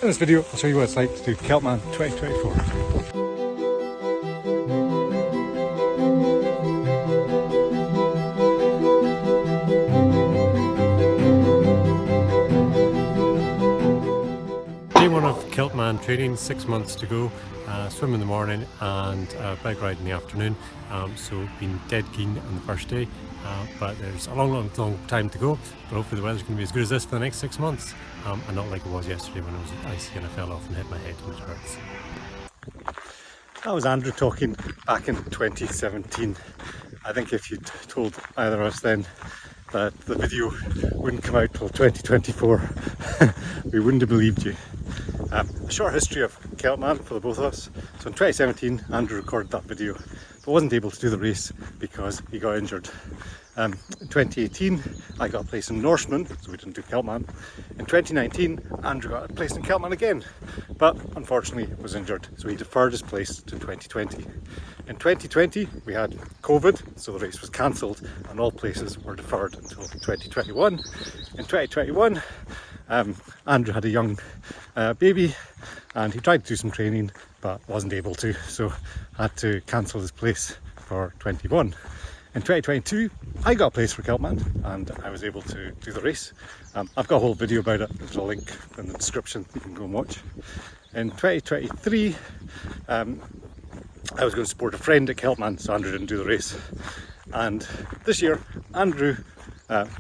In this video, I'll show you what it's like to do Celtman 2024. Day one of Celtman training, 6 months to go. Swim in the morning and bike ride in the afternoon. So been dead keen on the first day, but there's a long time to go. But hopefully the weather's going to be as good as this for the next 6 months, and not like it was yesterday when it was icy and I fell off and hit my head and it hurts. That was Andrew talking back in 2017. I think if you'd told either of us then that the video wouldn't come out till 2024, we wouldn't have believed you. A short history of Celtman for the both of us. So in 2017, Andrew recorded that video, but wasn't able to do the race because he got injured. In 2018, I got a place in Norseman, so we didn't do Celtman. In 2019, Andrew got a place in Celtman again, but unfortunately was injured, so he deferred his place to 2020. In 2020, we had COVID, so the race was cancelled and all places were deferred until 2021. In 2021, Andrew had a young baby and he tried to do some training but wasn't able to, so had to cancel his place for 21. In 2022, I got a place for Celtman and I was able to do the race. I've got a whole video about it, there's a link in the description you can go and watch. In 2023, I was going to support a friend at Celtman, so Andrew didn't do the race. And this year, Andrew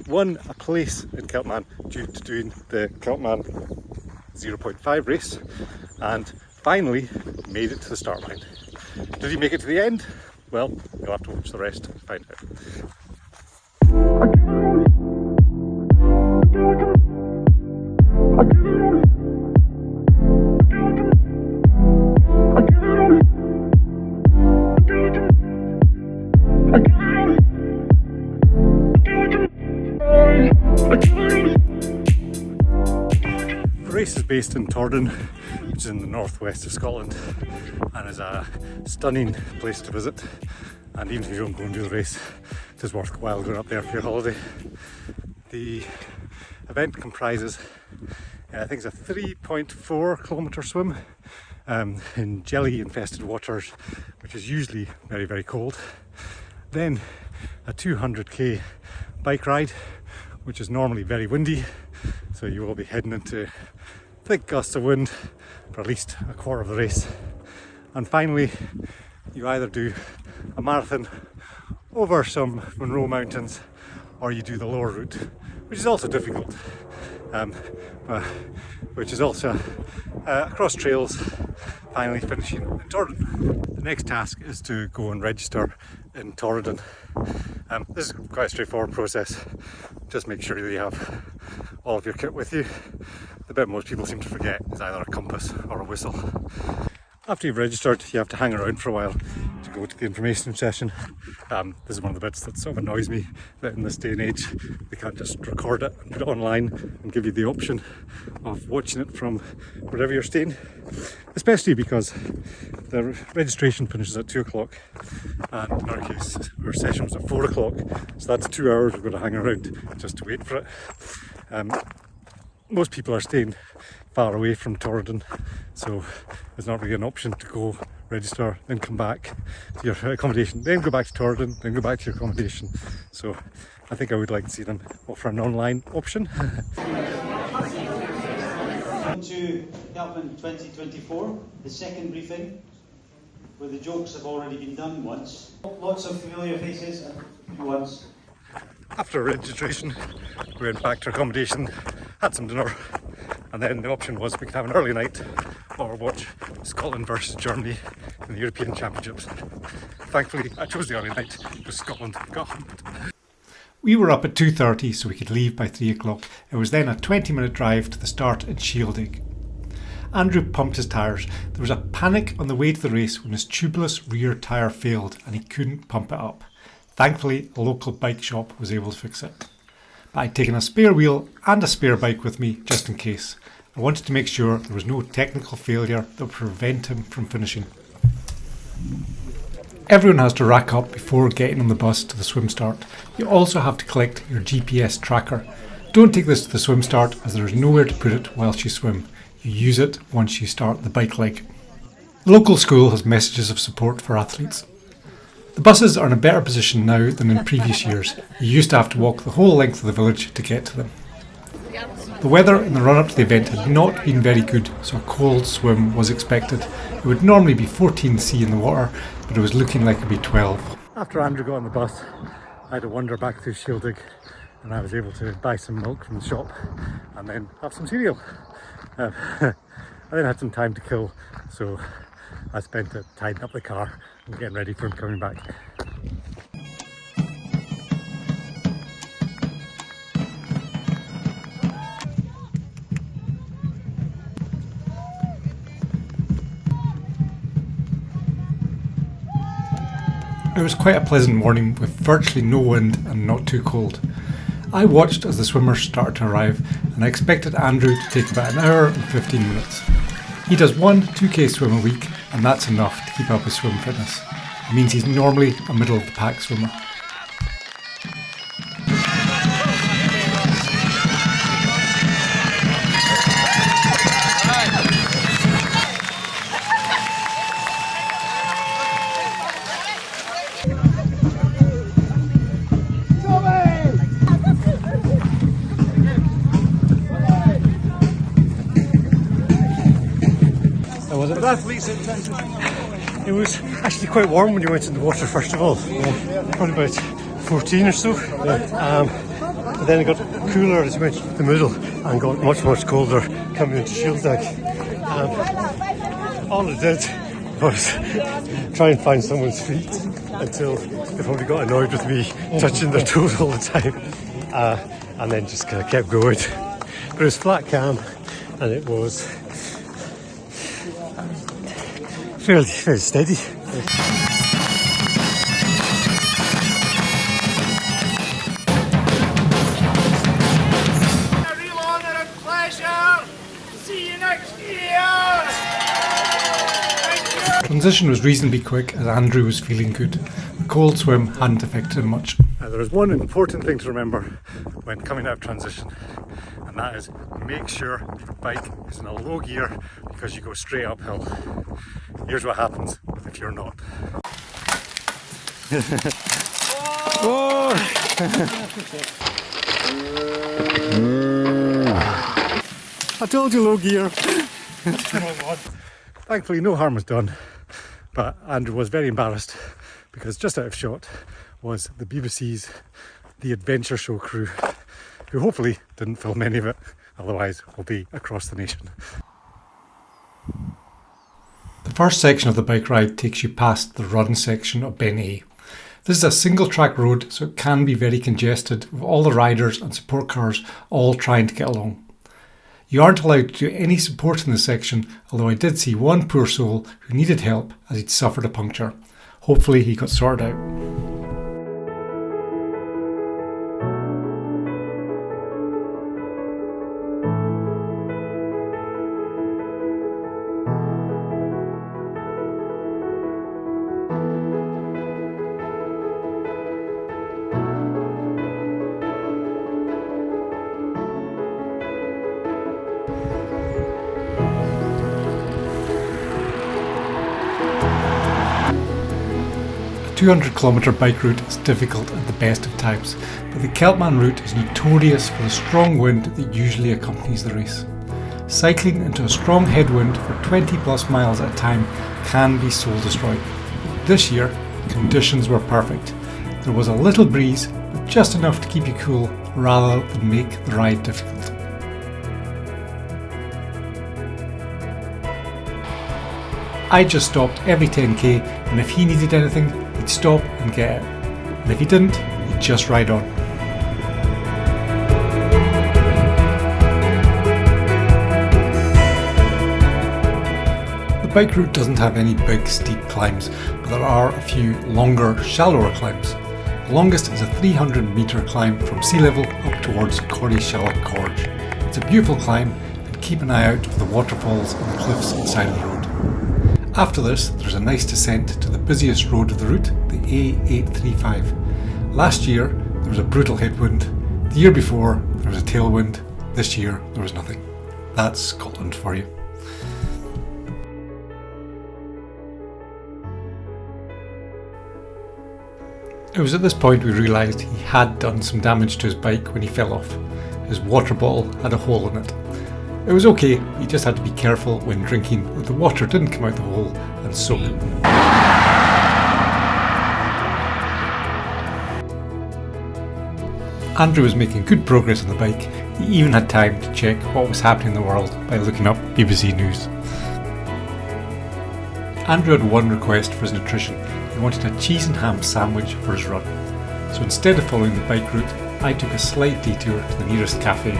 won a place in Celtman due to doing the Celtman 0.5 race and finally made it to the start line. Did he make it to the end? Well, you'll have to watch the rest to find out. The race is based in Tordon, which is in the northwest of Scotland, and is a stunning place to visit. And even if you don't go and do the race, it is worthwhile going up there for your holiday. The event comprises, I think it's a 3.4 kilometre swim in jelly infested waters, which is usually very cold. Then a 200k bike ride, which is normally very windy, so you will be heading into thick gusts of wind for at least a quarter of the race. And finally, you either do a marathon over some Munro Mountains or you do the lower route, which is also difficult, which is also across trails, finally finishing in Torridon. The next task is to go and register in Torridon. This is quite a straightforward process. Just make sure that you have all of your kit with you. The bit most people seem to forget is either a compass or a whistle. After you've registered, you have to hang around for a while to go to the information session. This is one of the bits that sort of annoys me, that in this day and age they can't just record it and put it online and give you the option of watching it from wherever you're staying. Especially because the registration finishes at 2 o'clock and in our case our session was at 4 o'clock, so that's 2 hours we've got to hang around just to wait for it. Most people are staying far away from Torridon, so there's not really an option to go register, then come back to your accommodation, then go back to Torridon, then go back to your accommodation. So I think I would like to see them offer an online option. Welcome to Celtman 2024, the second briefing, where the jokes have already been done once. Lots of familiar faces and once. After registration, we went back to accommodation, had some dinner, and then the option was we could have an early night or watch Scotland versus Germany in the European Championships. Thankfully, I chose the early night because Scotland got hammered. We were up at 2:30 so we could leave by 3 o'clock. It was then a 20-minute drive to the start in Shieldig. Andrew pumped his tyres. There was a panic on the way to the race when his tubeless rear tyre failed and he couldn't pump it up. Thankfully, a local bike shop was able to fix it. But I'd taken a spare wheel and a spare bike with me just in case. I wanted to make sure there was no technical failure that would prevent him from finishing. Everyone has to rack up before getting on the bus to the swim start. You also have to collect your GPS tracker. Don't take this to the swim start as there is nowhere to put it whilst you swim. you use it once you start the bike leg. The local school has messages of support for athletes. The buses are in a better position now than in previous years. You used to have to walk the whole length of the village to get to them. The weather in the run-up to the event had not been very good, so a cold swim was expected. It would normally be 14°C in the water, but it was looking like it would be 12. After Andrew got on the bus, I had to wander back through Shieldig, and I was able to buy some milk from the shop and then have some cereal. I then had some time to kill, so I spent it tidying up the car and getting ready for him coming back. It was quite a pleasant morning with virtually no wind and not too cold. I watched as the swimmers started to arrive, and I expected Andrew to take about an hour and 15 minutes. He does 1 2k swim a week, and that's enough to keep up his swim fitness. It means he's normally a middle of the pack swimmer. It was actually quite warm when you went in the water first of all, probably about 14 or so. But then it got cooler as you went to the middle and got much colder coming into Shieldig. All it did was try and find someone's feet until they probably got annoyed with me touching their toes all the time, and then just kind of kept going. But it was flat calm, and it was fairly steady. A real honour and pleasure. See you next year. Thank you. Transition was reasonably quick as Andrew was feeling good. The cold swim hadn't affected him much. There is one important thing to remember when coming out of transition, and that is make sure your bike is in a low gear because you go straight uphill. Here's what happens if you're not. I told you low gear. Thankfully no harm was done, but Andrew was very embarrassed because just out of shot was the BBC's The Adventure Show crew, who hopefully didn't film any of it, otherwise we'll be across the nation. The first section of the bike ride takes you past the run section of Ben A. This is a single track road, so it can be very congested with all the riders and support cars all trying to get along. You aren't allowed to do any support in this section, although I did see one poor soul who needed help as he'd suffered a puncture. Hopefully he got sorted out. A 200km bike route is difficult at the best of times, but the Celtman route is notorious for the strong wind that usually accompanies the race. Cycling into a strong headwind for 20 plus miles at a time can be soul destroying. This year, conditions were perfect. There was a little breeze, but just enough to keep you cool rather than make the ride difficult. I just stopped every 10k, and if he needed anything, he'd stop and get it. And if he didn't, he'd just ride on. The bike route doesn't have any big steep climbs, but there are a few longer, shallower climbs. The longest is a 300-metre climb from sea level up towards Corrie-Shallock Gorge. It's a beautiful climb, but keep an eye out for the waterfalls and the cliffs inside of the road. After this, there's a nice descent to the busiest road of the route, the A835. Last year, there was a brutal headwind. The year before, there was a tailwind. This year, there was nothing. That's Scotland for you. It was at this point we realised he had done some damage to his bike when he fell off. His water bottle had a hole in it. It was okay, he just had to be careful when drinking that the water didn't come out the hole and soak. Andrew was making good progress on the bike. He even had time to check what was happening in the world by looking up BBC News. Andrew had one request for his nutrition. He wanted a cheese and ham sandwich for his run. So instead of following the bike route, I took a slight detour to the nearest cafe.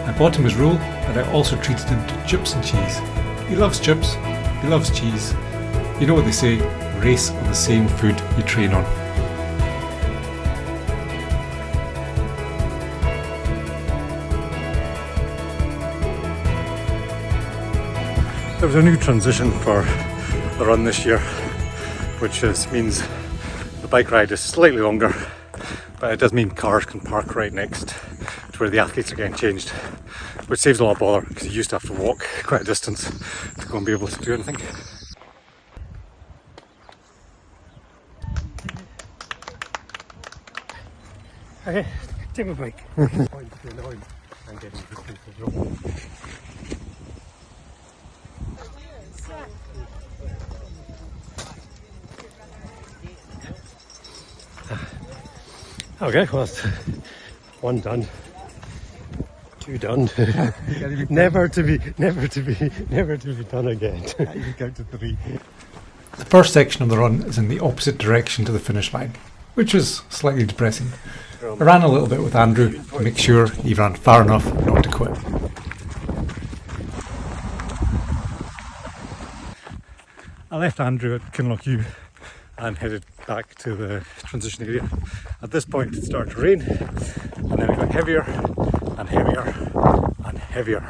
I bought him his roll, and I also treated him to chips and cheese. He loves chips, he loves cheese. You know what they say, race on the same food you train on. There was a new transition for the run this year, which means the bike ride is slightly longer, but it does mean cars can park right next to where the athletes are getting changed, which saves a lot of bother because you used to have to walk quite a distance to go and be able to do anything. Okay, take my bike. Okay, well, that's one done, two done. never to be done again. You count to three. The first section of the run is in the opposite direction to the finish line, which was slightly depressing. I ran a little bit with Andrew to make sure he ran far enough not to quit. I left Andrew at Kinlochew and headed back to the transition area. At this point it started to rain, and then it got heavier and heavier and heavier.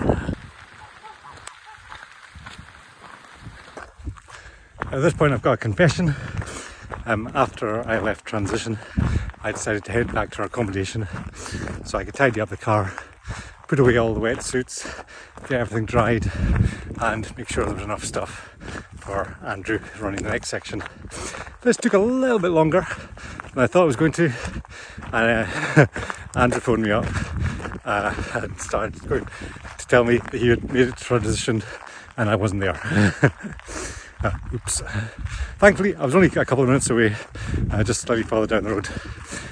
At this point I've got a confession. After I left transition, I decided to head back to our accommodation so I could tidy up the car, put away all the wetsuits, get everything dried, and make sure there was enough stuff for Andrew running the next section. This took a little bit longer than I thought it was going to, and Andrew phoned me up and started going to tell me that he had made it to transition and I wasn't there. Oops. Thankfully I was only a couple of minutes away, just slightly further down the road,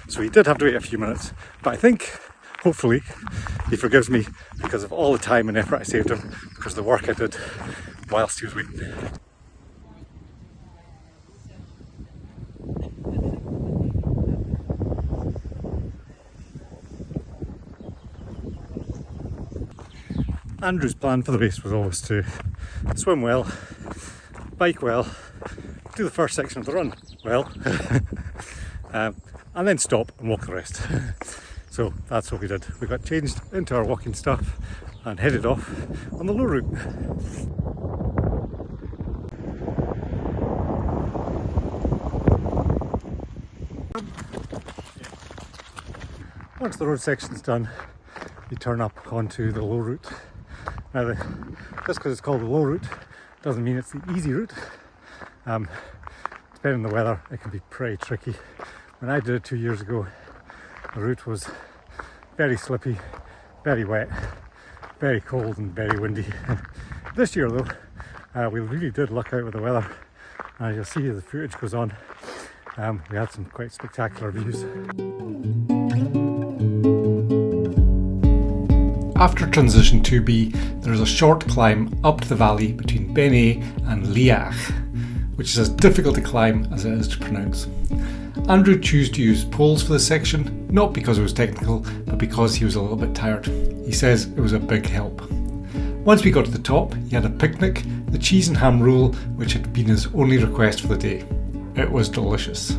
so he did have to wait a few minutes, but I think hopefully he forgives me because of all the time and effort I saved him, because of the work I did whilst he was waiting. Andrew's plan for the race was always to swim well, bike well, do the first section of the run well, and then stop and walk the rest. So that's what we did. We got changed into our walking stuff and headed off on the low route. Once the road section's done, you turn up onto the low route. Now, just because it's called the low route doesn't mean it's the easy route. Depending on the weather, it can be pretty tricky. When I did it 2 years ago, the route was very slippy, very wet, very cold and very windy. This year though, we really did luck out with the weather. As you'll see as the footage goes on, we had some quite spectacular views. After transition 2B, there is a short climb up to the valley between Benet and Liach, which is as difficult to climb as it is to pronounce. Andrew chose to use poles for this section, not because it was technical, but because he was a little bit tired. He says it was a big help. Once we got to the top, he had a picnic, the cheese and ham roll, which had been his only request for the day. It was delicious.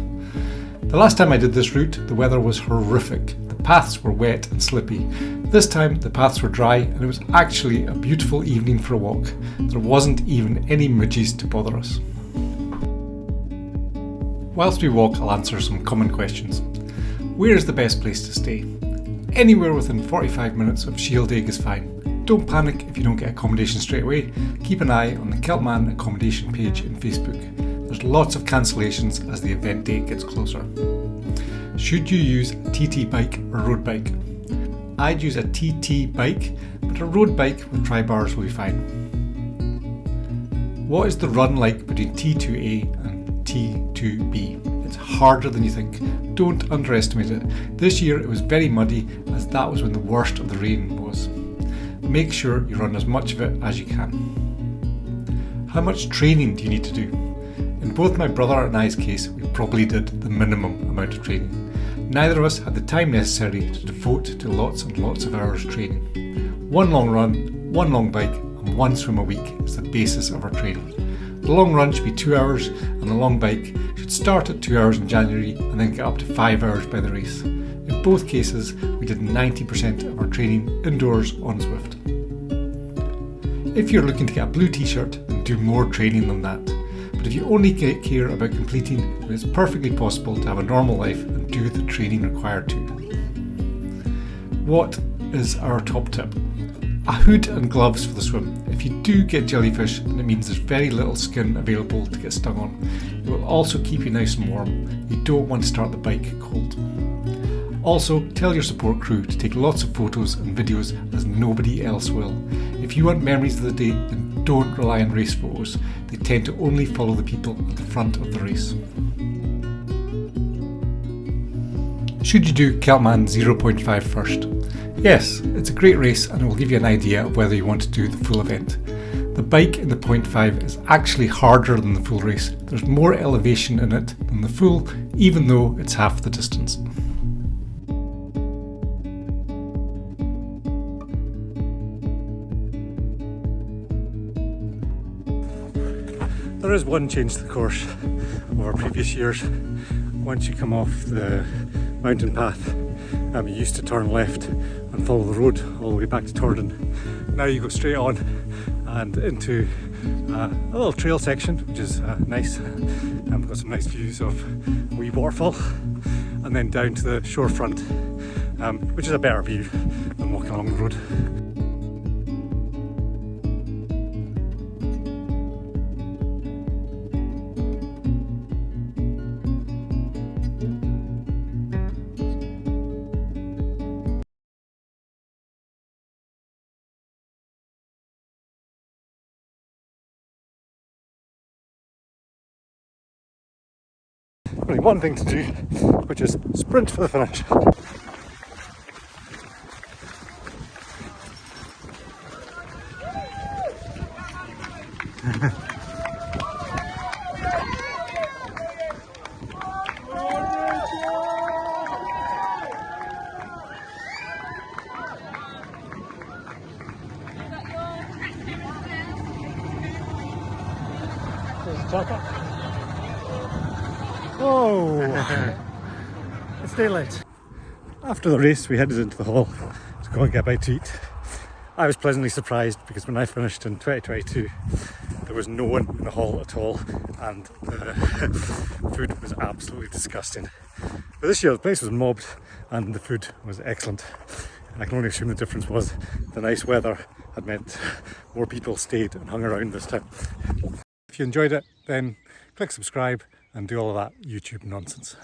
The last time I did this route, the weather was horrific. The paths were wet and slippy. This time the paths were dry and it was actually a beautiful evening for a walk. There wasn't even any midges to bother us. Whilst we walk, I'll answer some common questions. Where is the best place to stay? Anywhere within 45 minutes of Shieldaig is fine. Don't panic if you don't get accommodation straight away. Keep an eye on the Celtman accommodation page in Facebook. There's lots of cancellations as the event date gets closer. Should you use a TT bike or road bike? I'd use a TT bike, but a road bike with tri-bars will be fine. What is the run like between T2A and T2B? It's harder than you think. Don't underestimate it. This year it was very muddy, as that was when the worst of the rain was. Make sure you run as much of it as you can. How much training do you need to do? In both my brother and I's case, we probably did the minimum amount of training. Neither of us had the time necessary to devote to lots and lots of hours training. One long run, one long bike, and one swim a week is the basis of our training. The long run should be 2 hours, and the long bike should start at 2 hours in January and then get up to 5 hours by the race. In both cases, we did 90% of our training indoors on Zwift. If you're looking to get a blue t-shirt, then do more training than that. But if you only care about completing, then it's perfectly possible to have a normal life and do the training required to. What is our top tip? A hood and gloves for the swim. If you do get jellyfish, then it means there's very little skin available to get stung on. It will also keep you nice and warm. You don't want to start the bike cold. Also, tell your support crew to take lots of photos and videos, as nobody else will. If you want memories of the day, then don't rely on race photos. They tend to only follow the people at the front of the race. Should you do Celtman 0.5 first? Yes, it's a great race and it will give you an idea of whether you want to do the full event. The bike in the 0.5 is actually harder than the full race. There's more elevation in it than the full, even though it's half the distance. There is one change to the course over previous years. Once you come off the mountain path, you used to turn left and follow the road all the way back to Tordon. Now you go straight on and into a little trail section, which is nice. We've got some nice views of a wee waterfall, and then down to the shorefront, which is a better view than walking along the road. Only one thing to do, which is sprint for the finish. Oh, it's daylight. After the race, we headed into the hall to go and get a bite to eat. I was pleasantly surprised because when I finished in 2022, there was no one in the hall at all, and the food was absolutely disgusting. But this year, the place was mobbed and the food was excellent. I can only assume the difference was the nice weather had meant more people stayed and hung around this time. If you enjoyed it, then click subscribe and do all of that YouTube nonsense.